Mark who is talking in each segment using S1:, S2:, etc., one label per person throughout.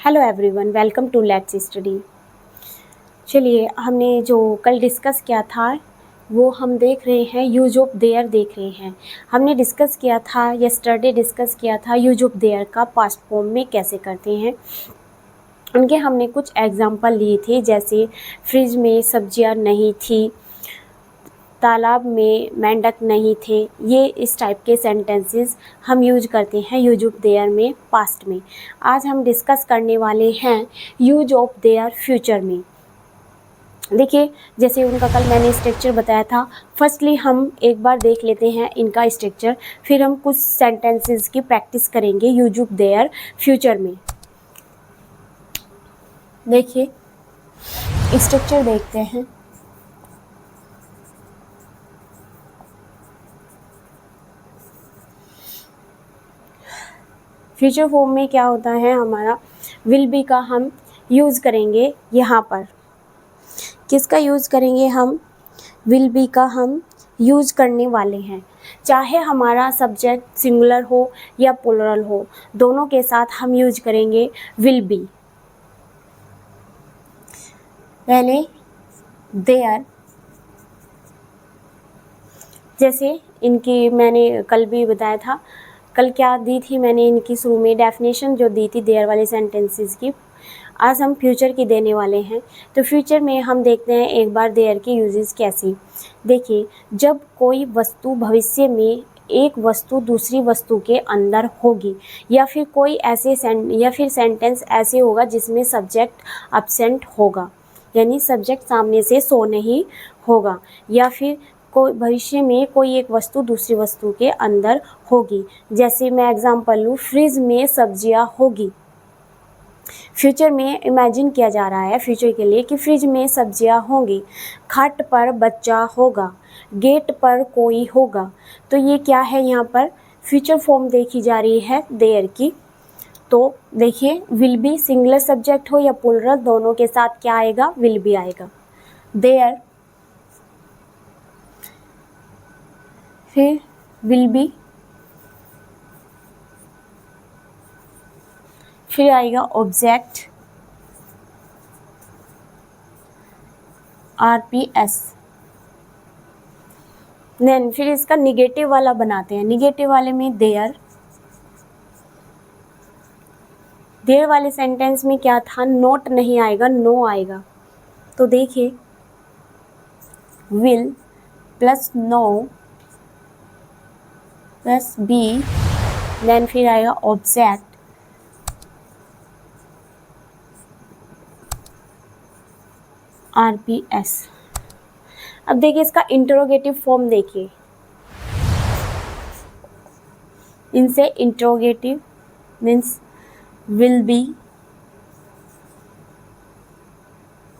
S1: Hello everyone, welcome to let's study. चलिए, हमने जो कल डिस्कस किया था वो हम देख रहे हैं, यूज ऑफ देयर देख रहे हैं। हमने डिस्कस किया था, यस्टरडे डिस्कस किया था यूज ऑफ देयर का पास्ट फॉर्म में कैसे करते हैं। उनके हमने कुछ एग्जांपल लिए थे, जैसे फ्रिज में सब्जियां नहीं थी, तालाब में मेंढक नहीं थे। ये इस टाइप के सेंटेंसेस हम यूज करते हैं यूज ऑफ देयर में पास्ट में। आज हम डिस्कस करने वाले हैं यूज ऑफ देयर फ्यूचर में। देखिए, जैसे उनका कल मैंने स्ट्रक्चर बताया था। फर्स्टली हम एक बार देख लेते हैं इनका स्ट्रक्चर, फिर हम कुछ सेंटेंसेस की प्रैक्टिस करेंगे यूज ऑफ देयर फ्यूचर में। देखिए, स्ट्रक्चर देखते हैं। फ्यूचर फॉर्म में क्या होता है, हमारा विल बी का हम यूज़ करेंगे। यहाँ पर किसका यूज़ करेंगे हम? विल बी का हम यूज़ करने वाले हैं। चाहे हमारा सब्जेक्ट सिंगुलर हो या प्लुरल हो, दोनों के साथ हम यूज करेंगे विल बी। पहले देयर, जैसे इनकी मैंने कल भी बताया था। कल क्या दी थी मैंने इनकी शुरू में डेफिनेशन जो दी थी देयर वाले सेंटेंसेस की। आज हम फ्यूचर की देने वाले हैं। तो फ्यूचर में हम देखते हैं एक बार देयर की यूजेस कैसी। देखिए, जब कोई वस्तु भविष्य में एक वस्तु दूसरी वस्तु के अंदर होगी, या फिर कोई ऐसे सेंटेंस ऐसे होगा जिसमें सब्जेक्ट अब्सेंट होगा, यानी सब्जेक्ट सामने से सो नहीं होगा, या फिर कोई भविष्य में कोई एक वस्तु दूसरी वस्तु के अंदर होगी। जैसे मैं एग्जांपल लूँ, फ्रिज में सब्जियां होगी। फ्यूचर में इमेजिन किया जा रहा है फ्यूचर के लिए कि फ्रिज में सब्जियां होंगी। खाट पर बच्चा होगा, गेट पर कोई होगा। तो ये क्या है, यहाँ पर फ्यूचर फॉर्म देखी जा रही है देयर की। तो देखिए, विल बी सिंगुलर सब्जेक्ट हो या प्लुरल, दोनों के साथ क्या आएगा? विल बी आएगा। देयर, फिर विल बी, फिर आएगा ऑब्जेक्ट RPS। देन फिर इसका निगेटिव वाला बनाते हैं। निगेटिव वाले में देयर वाले सेंटेंस में क्या था? नोट नहीं आएगा, नो आएगा। तो देखिए, will plus no plus be, then फिर आएगा ऑब्जेक्ट RPS। अब देखिए इसका इंटरोगेटिव फॉर्म देखिए। इनसे interrogative means will be,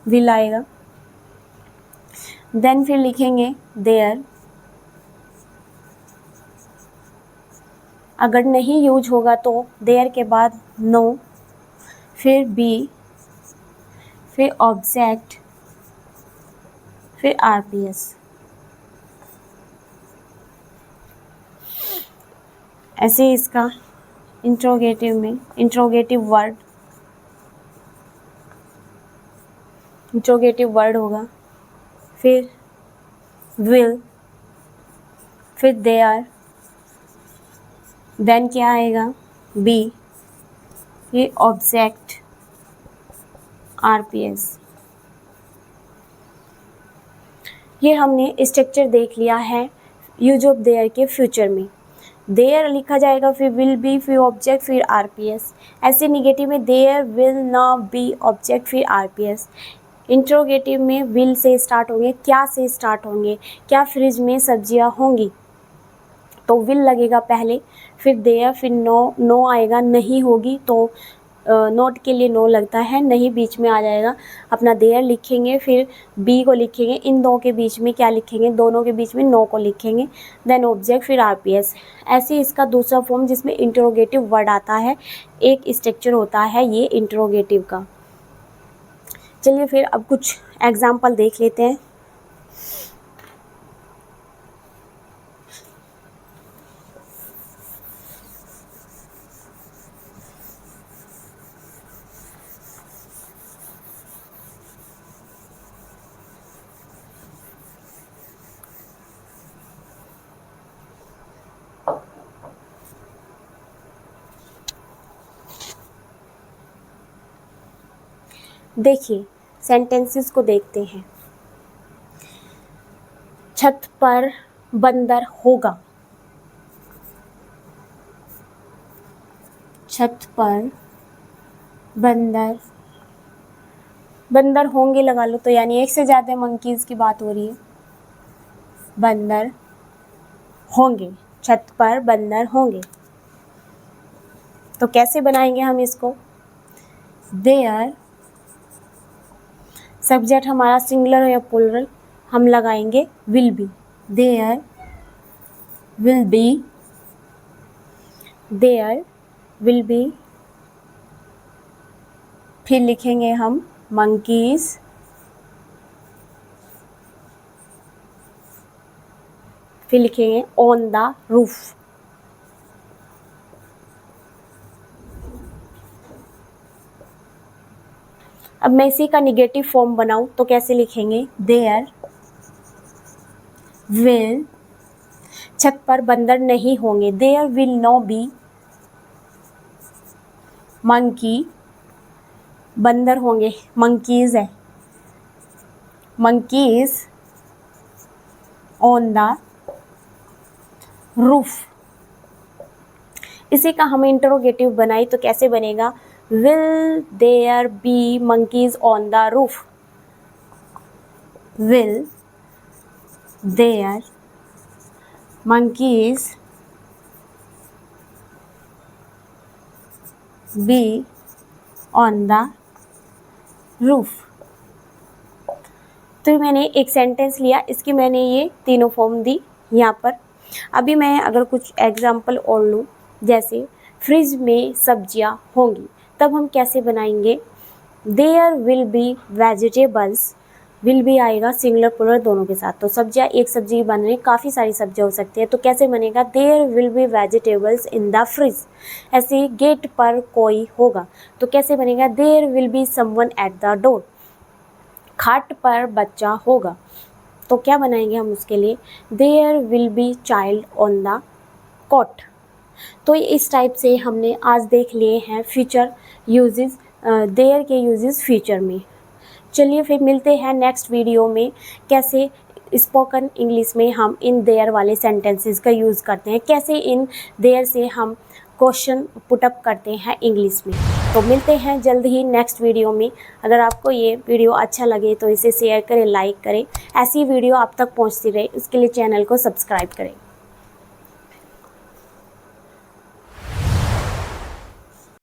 S1: will आएगा। देन फिर लिखेंगे देयर। अगर नहीं यूज होगा तो देयर के बाद नो, फिर बी, फिर ऑब्जेक्ट, फिर RPS। ऐसे इसका इंट्रोगेटिव में इंट्रोगेटिव वर्ड होगा, फिर विल, फिर देयर, देन क्या आएगा? बी, फिर ऑब्जेक्ट RPS। ये हमने स्ट्रक्चर देख लिया है यूज ऑफ देयर के फ्यूचर में। देयर लिखा जाएगा, फिर विल बी, फिर ऑब्जेक्ट, फिर RPS। ऐसे निगेटिव में देयर विल ना बी ऑब्जेक्ट, फिर RPS। इंट्रोगेटिव में विल से स्टार्ट होंगे, क्या से स्टार्ट होंगे, क्या फ्रिज में सब्जियां होंगी, तो विल लगेगा पहले, फिर देयर, फिर नो आएगा, नहीं होगी तो नोट के लिए नो लगता है, नहीं बीच में आ जाएगा, अपना देयर लिखेंगे, फिर बी को लिखेंगे, इन दो के बीच में क्या लिखेंगे? दोनों के बीच में नो को लिखेंगे, देन ऑब्जेक्ट, फिर RPS। ऐसे इसका दूसरा फॉर्म जिसमें इंटरोगेटिव वर्ड आता है, एक स्ट्रक्चर होता है ये इंटरोगेटिव का। चलिए फिर अब कुछ एग्जाम्पल देख लेते हैं। देखिए सेंटेंसेस को देखते हैं। छत पर बंदर होगा, छत पर बंदर, बंदर होंगे लगा लो तो यानी एक से ज़्यादा मंकीज़ की बात हो रही है। बंदर होंगे, छत पर बंदर होंगे। तो कैसे बनाएंगे हम इसको? देयर, सब्जेक्ट हमारा सिंगुलर या प्लूरल, हम लगाएंगे will be. There will be, there will be, फिर लिखेंगे हम मंकीज, फिर लिखेंगे ऑन द रूफ। अब मैं इसी का निगेटिव फॉर्म बनाऊं तो कैसे लिखेंगे? देयर विल, छत पर बंदर नहीं होंगे, there will no be monkey, बंदर होंगे, मंकीज है, मंकीज ऑन द रूफ। इसी का हम इंटरोगेटिव बनाई तो कैसे बनेगा? Will there be monkeys on the roof, will there monkeys be on the roof. तो मैंने एक सेंटेंस लिया, इसकी मैंने ये तीनों फॉर्म दी यहाँ पर। अभी मैं अगर कुछ एग्जाम्पल और लूँ, जैसे फ्रिज में सब्जियाँ होंगी, तब हम कैसे बनाएंगे? There will be vegetables, will भी आएगा सिंगुलर प्लूरल दोनों के साथ। तो सब्जियाँ, एक सब्जी बन रही, काफ़ी सारी सब्जियाँ हो सकती है, तो कैसे बनेगा? There will be vegetables in the fridge. ऐसे गेट पर कोई होगा तो कैसे बनेगा? There will be someone at the door. खाट पर बच्चा होगा तो क्या बनाएंगे हम उसके लिए? There will be child on the cot. तो इस टाइप से हमने आज देख लिए हैं फ्यूचर यूजेस, देयर के यूजेस फ्यूचर में। चलिए फिर मिलते हैं नेक्स्ट वीडियो में, कैसे स्पोकन इंग्लिश में हम इन देयर वाले सेंटेंसेस का यूज़ करते हैं, कैसे इन देयर से हम क्वेश्चन पुटअप करते हैं इंग्लिश में। तो मिलते हैं जल्द ही नेक्स्ट वीडियो में। अगर आपको ये वीडियो अच्छा लगे तो इसे शेयर करें, लाइक करें। ऐसी वीडियो आप तक पहुंचती रहे उसके लिए चैनल को सब्सक्राइब करें।